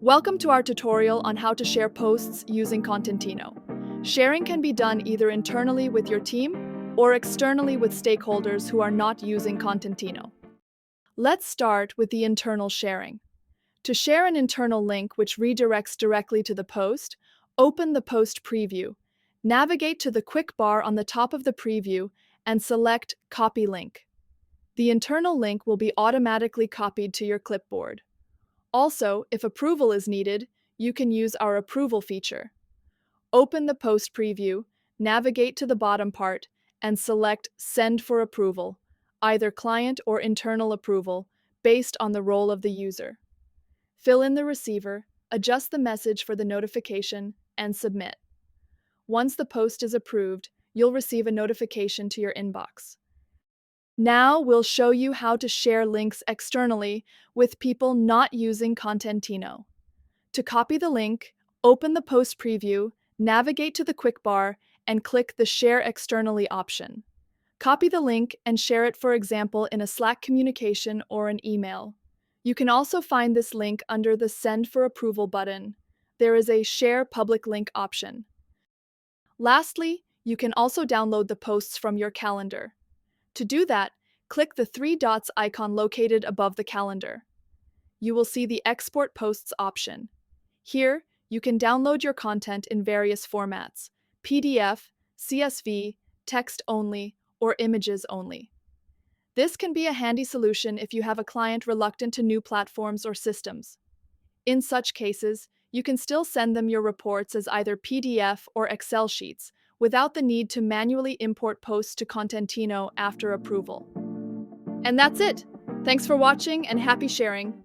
Welcome to our tutorial on how to share posts using Kontentino. Sharing can be done either internally with your team or externally with stakeholders who are not using Kontentino. Let's start with the internal sharing. To share an internal link which redirects directly to the post, open the post preview. Navigate to the quick bar on the top of the preview and select Copy Link. The internal link will be automatically copied to your clipboard. Also, if approval is needed, you can use our approval feature. Open the post preview, navigate to the bottom part, and select Send for approval, either client or internal approval, based on the role of the user. Fill in the receiver, adjust the message for the notification, and submit. Once the post is approved, you'll receive a notification to your inbox. Now we'll show you how to share links externally with people not using Kontentino. To copy the link, open the post preview, navigate to the quick bar, and click the Share Externally option. Copy the link and share it, for example, in a Slack communication or an email. You can also find this link under the Send for Approval button. There is a Share Public Link option. Lastly, you can also download the posts from your calendar. To do that, click the three dots icon located above the calendar. You will see the Export Posts option. Here, you can download your content in various formats: PDF, CSV, text only, or images only. This can be a handy solution if you have a client reluctant to new platforms or systems. In such cases, you can still send them your reports as either PDF or Excel sheets, without the need to manually import posts to Kontentino after approval. And that's it! Thanks for watching and happy sharing!